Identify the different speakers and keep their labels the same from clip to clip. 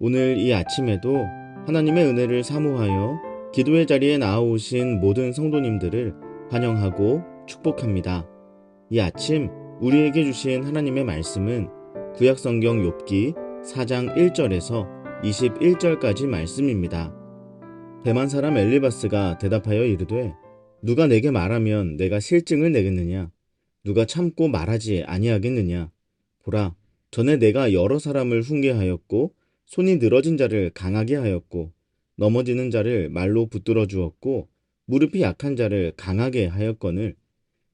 Speaker 1: 오늘 이 아침에도 하나님의 은혜를 사모하여 기도의 자리에 나아오신 모든 성도님들을 환영하고 축복합니다. 이 아침 우리에게 주신 하나님의 말씀은 구약성경 욥기 4장 1절에서 21절까지 말씀입니다. 대만 사람 엘리바스가 대답하여 이르되 누가 내게 말하면 내가 실증을 내겠느냐? 누가 참고 말하지 아니하겠느냐? 보라, 전에 내가 여러 사람을 훈계하였고 손이 늘어진 자를 강하게 하였고 넘어지는 자를 말로 붙들어 주었고 무릎이 약한 자를 강하게 하였거늘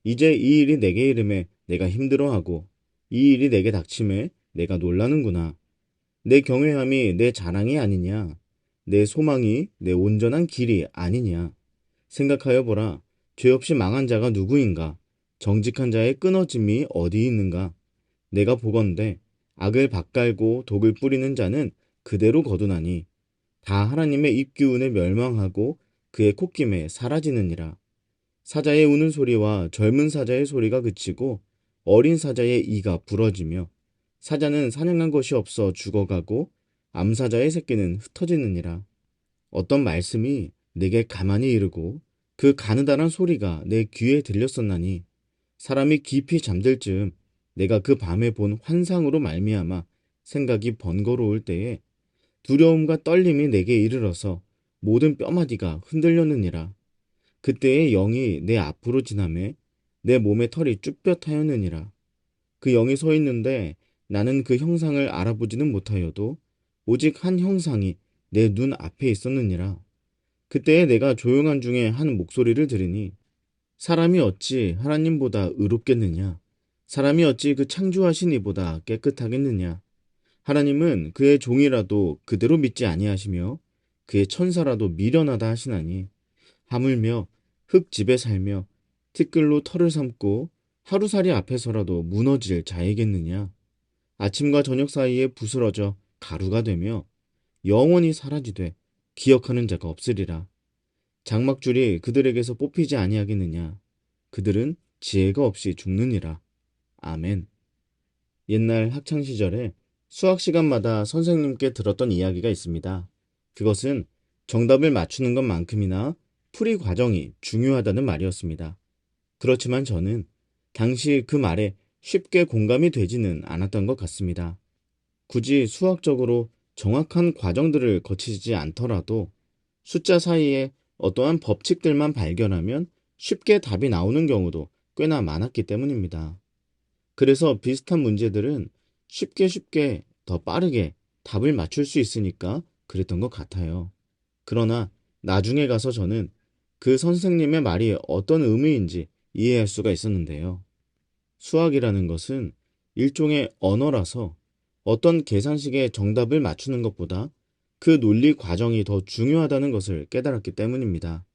Speaker 1: 이제 이 일이 내게 이름에 내가 힘들어하고 이 일이 내게 닥침에 내가 놀라는구나. 내 경외함이 내 자랑이 아니냐? 내 소망이 내 온전한 길이 아니냐? 생각하여 보라. 죄 없이 망한 자가 누구인가? 정직한 자의 끊어짐이 어디 있는가? 내가 보건대 악을 밭갈고 독을 뿌리는 자는 그대로 거두나니 다 하나님의 입기운에 멸망하고 그의 콧김에 사라지느니라. 사자의 우는 소리와 젊은 사자의 소리가 그치고 어린 사자의 이가 부러지며 사자는 사냥한 것이 없어 죽어가고 암사자의 새끼는 흩어지느니라. 어떤 말씀이 내게 가만히 이르고 그 가느다란 소리가 내 귀에 들렸었나니 사람이 깊이 잠들 즈음 내가 그 밤에 본 환상으로 말미암아 생각이 번거로울 때에 두려움과 떨림이 내게 이르러서 모든 뼈마디가 흔들렸느니라. 그때의 영이 내 앞으로 지나매 내 몸의 털이 쭈뼛하였느니라. 그 영이 서 있는데 나는 그 형상을 알아보지는 못하여도 오직 한 형상이 내 눈 앞에 있었느니라. 그때에 내가 조용한 중에 한 목소리를 들으니 사람이 어찌 하나님보다 의롭겠느냐? 사람이 어찌 그 창조하신 이보다 깨끗하겠느냐? 하나님은 그의 종이라도 그대로 믿지 아니하시며 그의 천사라도 미련하다 하시나니 하물며 흙집에 살며 티끌로 털을 삼고 하루살이 앞에서라도 무너질 자이겠느냐? 아침과 저녁 사이에 부스러져 가루가 되며 영원히 사라지되 기억하는 자가 없으리라. 장막줄이 그들에게서 뽑히지 아니하겠느냐? 그들은 지혜가 없이 죽느니라. 아멘. 옛날 학창 시절에 수학 시간마다 선생님께 들었던 이야기가 있습니다. 그것은 정답을 맞추는 것만큼이나 풀이 과정이 중요하다는 말이었습니다. 그렇지만 저는 당시 그 말에 쉽게 공감이 되지는 않았던 것 같습니다. 굳이 수학적으로 정확한 과정들을 거치지 않더라도 숫자 사이에 어떠한 법칙들만 발견하면 쉽게 답이 나오는 경우도 꽤나 많았기 때문입니다. 그래서 비슷한 문제들은 쉽게 더 빠르게 답을 맞출 수 있으니까 그랬던 것 같아요. 그러나 나중에 가서 저는 그 선생님의 말이 어떤 의미인지 이해할 수가 있었는데요. 수학이라는 것은 일종의 언어라서 어떤 계산식의 정답을 맞추는 것보다 그 논리 과정이 더 중요하다는 것을 깨달았기 때문입니다.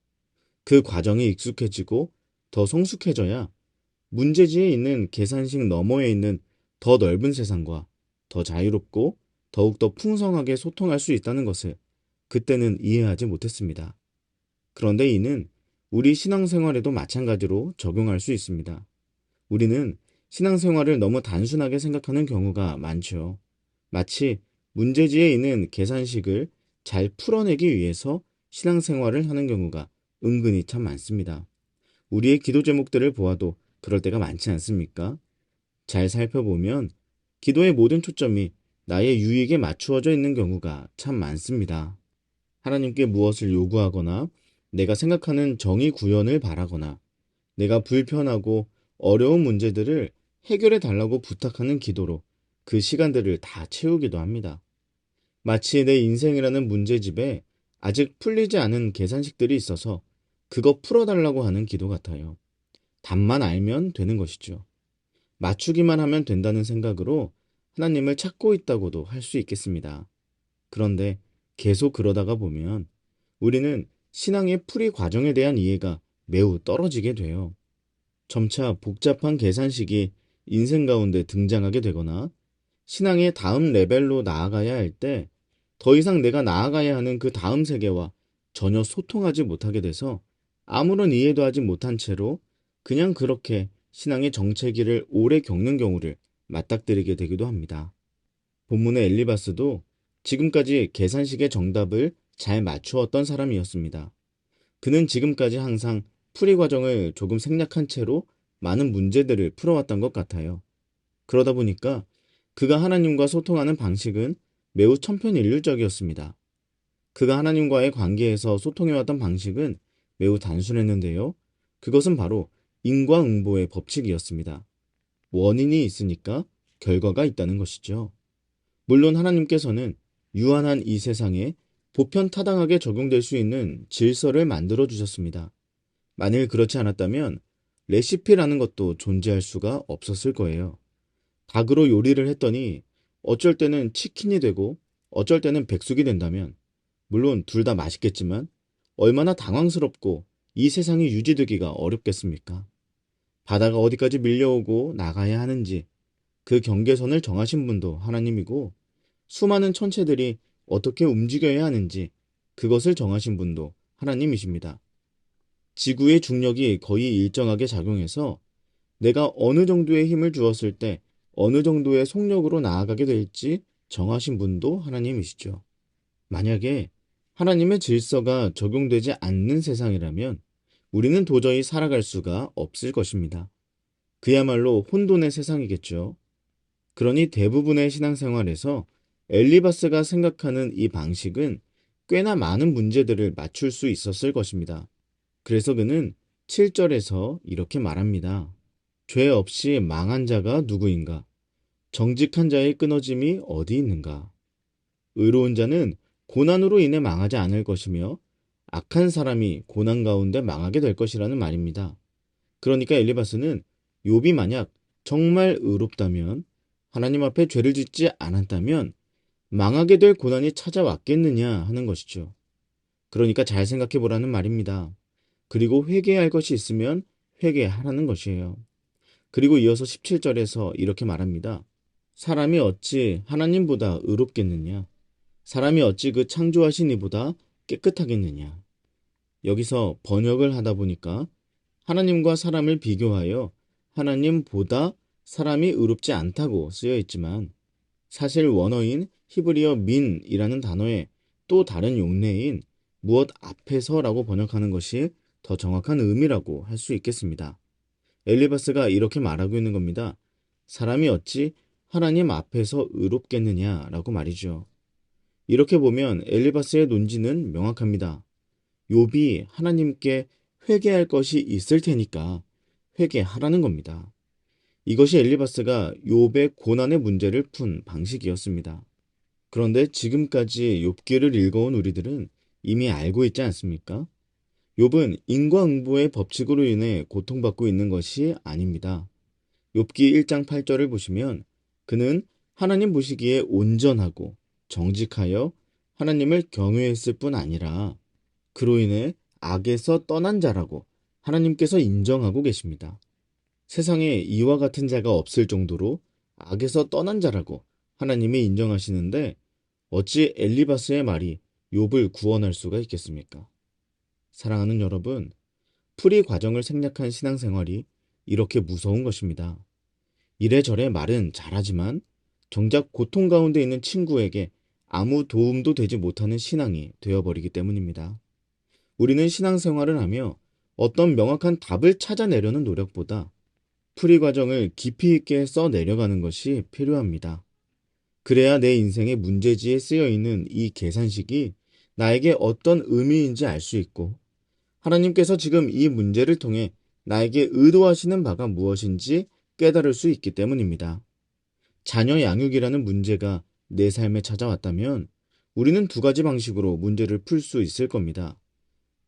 Speaker 1: 그 과정이 익숙해지고 더 성숙해져야 문제지에 있는 계산식 너머에 있는 더 넓은 세상과 더 자유롭고 더욱더 풍성하게 소통할 수 있다는 것을 그때는 이해하지 못했습니다. 그런데 이는 우리 신앙생활에도 마찬가지로 적용할 수 있습니다. 우리는 신앙생활을 너무 단순하게 생각하는 경우가 많죠. 마치 문제지에 있는 계산식을 잘 풀어내기 위해서 신앙생활을 하는 경우가 은근히 참 많습니다. 우리의 기도 제목들을 보아도 그럴 때가 많지 않습니까? 잘 살펴보면 기도의 모든 초점이 나의 유익에 맞추어져 있는 경우가 참 많습니다. 하나님께 무엇을 요구하거나 내가 생각하는 정의 구현을 바라거나 내가 불편하고 어려운 문제들을 해결해 달라고 부탁하는 기도로 그 시간들을 다 채우기도 합니다. 마치 내 인생이라는 문제집에 아직 풀리지 않은 계산식들이 있어서 그거 풀어달라고 하는 기도 같아요. 답만 알면 되는 것이죠. 맞추기만 하면 된다는 생각으로 하나님을 찾고 있다고도 할 수 있겠습니다. 그런데 계속 그러다가 보면 우리는 신앙의 풀이 과정에 대한 이해가 매우 떨어지게 돼요. 점차 복잡한 계산식이 인생 가운데 등장하게 되거나 신앙의 다음 레벨로 나아가야 할 때 더 이상 내가 나아가야 하는 그 다음 세계와 전혀 소통하지 못하게 돼서 아무런 이해도 하지 못한 채로 그냥 그렇게 신앙의 정체기를 오래 겪는 경우를 맞닥뜨리게 되기도 합니다. 본문의 엘리바스도 지금까지 계산식의 정답을 잘 맞추었던 사람이었습니다. 그는 지금까지 항상 풀이 과정을 조금 생략한 채로 많은 문제들을 풀어왔던 것 같아요. 그러다 보니까 그가 하나님과 소통하는 방식은 매우 천편일률적이었습니다. 그가 하나님과의 관계에서 소통해왔던 방식은 매우 단순했는데요. 그것은 바로 인과응보의 법칙이었습니다. 원인이 있으니까 결과가 있다는 것이죠. 물론 하나님께서는 유한한 이 세상에 보편타당하게 적용될 수 있는 질서를 만들어 주셨습니다. 만일 그렇지 않았다면 레시피라는 것도 존재할 수가 없었을 거예요. 닭으로 요리를 했더니 어쩔 때는 치킨이 되고 어쩔 때는 백숙이 된다면, 물론 둘 다 맛있겠지만 얼마나 당황스럽고 이 세상이 유지되기가 어렵겠습니까? 바다가 어디까지 밀려오고 나가야 하는지 그 경계선을 정하신 분도 하나님이고, 수많은 천체들이 어떻게 움직여야 하는지 그것을 정하신 분도 하나님이십니다. 지구의 중력이 거의 일정하게 작용해서 내가 어느 정도의 힘을 주었을 때 어느 정도의 속력으로 나아가게 될지 정하신 분도 하나님이시죠. 만약에 하나님의 질서가 적용되지 않는 세상이라면 우리는 도저히 살아갈 수가 없을 것입니다. 그야말로 혼돈의 세상이겠죠. 그러니 대부분의 신앙생활에서 엘리바스가 생각하는 이 방식은 꽤나 많은 문제들을 맞출 수 있었을 것입니다. 그래서 그는 7절에서 이렇게 말합니다. 죄 없이 망한 자가 누구인가? 정직한 자의 끊어짐이 어디 있는가? 의로운 자는 고난으로 인해 망하지 않을 것이며 악한 사람이 고난 가운데 망하게 될 것이라는 말입니다. 그러니까 엘리바스는 욥이 만약 정말 의롭다면, 하나님 앞에 죄를 짓지 않았다면 망하게 될 고난이 찾아왔겠느냐 하는 것이죠. 그러니까 잘 생각해 보라는 말입니다. 그리고 회개할 것이 있으면 회개하라는 것이에요. 그리고 이어서 17절에서 이렇게 말합니다. 사람이 어찌 하나님보다 의롭겠느냐? 사람이 어찌 그 창조하신 이보다 깨끗하겠느냐? 여기서 번역을 하다 보니까 하나님과 사람을 비교하여 하나님보다 사람이 의롭지 않다고 쓰여 있지만, 사실 원어인 히브리어 민이라는 단어의 또 다른 용례인 무엇 앞에서라고 번역하는 것이 더 정확한 의미라고 할 수 있겠습니다. 엘리바스가 이렇게 말하고 있는 겁니다. 사람이 어찌 하나님 앞에서 의롭겠느냐라고 말이죠. 이렇게 보면 엘리바스의 논지는 명확합니다. 욥이 하나님께 회개할 것이 있을 테니까 회개하라는 겁니다. 이것이 엘리바스가 욥의 고난의 문제를 푼 방식이었습니다. 그런데 지금까지 욥기를 읽어온 우리들은 이미 알고 있지 않습니까? 욥은 인과응보의 법칙으로 인해 고통받고 있는 것이 아닙니다. 욥기 1장 8절을 보시면 그는 하나님 보시기에 온전하고 정직하여 하나님을 경외했을 뿐 아니라 그로 인해 악에서 떠난 자라고 하나님께서 인정하고 계십니다. 세상에 이와 같은 자가 없을 정도로 악에서 떠난 자라고 하나님이 인정하시는데 어찌 엘리바스의 말이 욥을 구원할 수가 있겠습니까? 사랑하는 여러분, 풀이 과정을 생략한 신앙생활이 이렇게 무서운 것입니다. 이래저래 말은 잘하지만 정작 고통 가운데 있는 친구에게 아무 도움도 되지 못하는 신앙이 되어버리기 때문입니다. 우리는 신앙생활을 하며 어떤 명확한 답을 찾아내려는 노력보다 풀이 과정을 깊이 있게 써내려가는 것이 필요합니다. 그래야 내 인생의 문제지에 쓰여 있는 이 계산식이 나에게 어떤 의미인지 알 수 있고, 하나님께서 지금 이 문제를 통해 나에게 의도하시는 바가 무엇인지 깨달을 수 있기 때문입니다. 자녀 양육이라는 문제가 내 삶에 찾아왔다면 우리는 두 가지 방식으로 문제를 풀 수 있을 겁니다.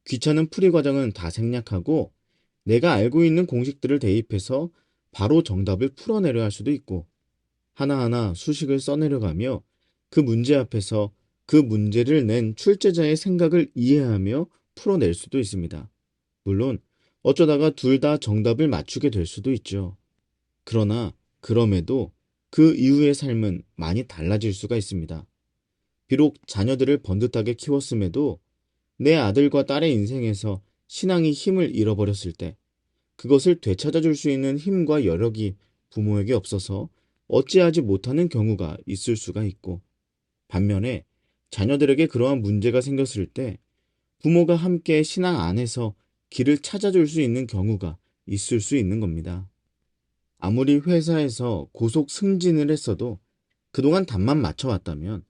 Speaker 1: 귀찮은 풀이 과정은 다 생략하고 내가 알고 있는 공식들을 대입해서 바로 정답을 풀어내려 할 수도 있고, 하나하나 수식을 써내려가며 그 문제 앞에서 그 문제를 낸 출제자의 생각을 이해하며 풀어낼 수도 있습니다. 물론 어쩌다가 둘 다 정답을 맞추게 될 수도 있죠. 그러나 그럼에도 그 이후의 삶은 많이 달라질 수가 있습니다. 비록 자녀들을 번듯하게 키웠음에도 내 아들과 딸의 인생에서 신앙이 힘을 잃어버렸을 때 그것을 되찾아줄 수 있는 힘과 여력이 부모에게 없어서 어찌하지 못하는 경우가 있을 수가 있고, 반면에 자녀들에게 그러한 문제가 생겼을 때 부모가 함께 신앙 안에서 길을 찾아줄 수 있는 경우가 있을 수 있는 겁니다. 아무리 회사에서 고속 승진을 했어도 그동안 답만 맞춰왔다면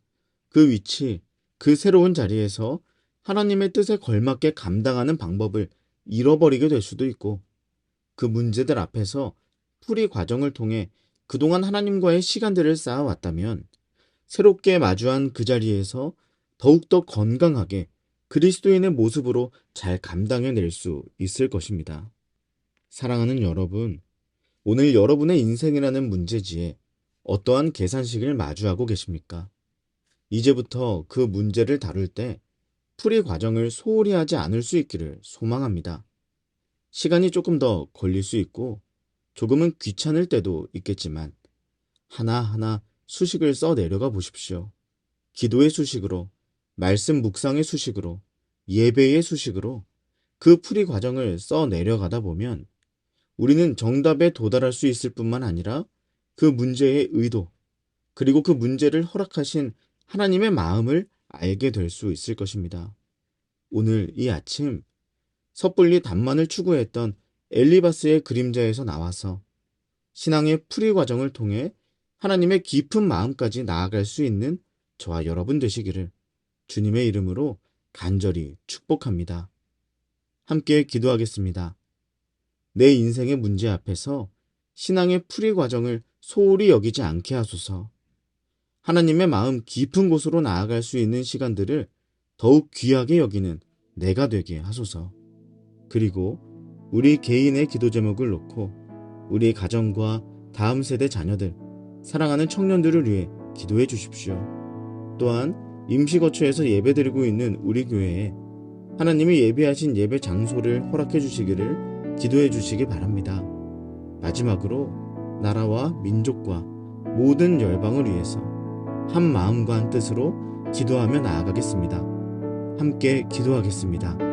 Speaker 1: 그 위치, 그 새로운 자리에서 하나님의 뜻에 걸맞게 감당하는 방법을 잃어버리게 될 수도 있고, 그 문제들 앞에서 풀이 과정을 통해 그동안 하나님과의 시간들을 쌓아왔다면 새롭게 마주한 그 자리에서 더욱더 건강하게 그리스도인의 모습으로 잘 감당해낼 수 있을 것입니다. 사랑하는 여러분, 오늘 여러분의 인생이라는 문제지에 어떠한 계산식을 마주하고 계십니까? 이제부터 그 문제를 다룰 때 풀이 과정을 소홀히 하지 않을 수 있기를 소망합니다. 시간이 조금 더 걸릴 수 있고 조금은 귀찮을 때도 있겠지만 하나하나 수식을 써 내려가 보십시오. 기도의 수식으로, 말씀 묵상의 수식으로, 예배의 수식으로 그 풀이 과정을 써 내려가다 보면 우리는 정답에 도달할 수 있을 뿐만 아니라 그 문제의 의도, 그리고 그 문제를 허락하신 하나님의 마음을 알게 될 수 있을 것입니다. 오늘 이 아침 섣불리 답만을 추구했던 엘리바스의 그림자에서 나와서 신앙의 풀이 과정을 통해 하나님의 깊은 마음까지 나아갈 수 있는 저와 여러분 되시기를 주님의 이름으로 간절히 축복합니다. 함께 기도하겠습니다. 내 인생의 문제 앞에서 신앙의 풀이 과정을 소홀히 여기지 않게 하소서. 하나님의 마음 깊은 곳으로 나아갈 수 있는 시간들을 더욱 귀하게 여기는 내가 되게 하소서. 그리고 우리 개인의 기도 제목을 놓고 우리 가정과 다음 세대 자녀들, 사랑하는 청년들을 위해 기도해 주십시오. 또한 임시거처에서 예배드리고 있는 우리 교회에 하나님이 예비하신 예배 장소를 허락해 주시기를 기도해 주시기 바랍니다. 마지막으로 나라와 민족과 모든 열방을 위해서 한 마음과 한 뜻으로 기도하며 나아가겠습니다. 함께 기도하겠습니다.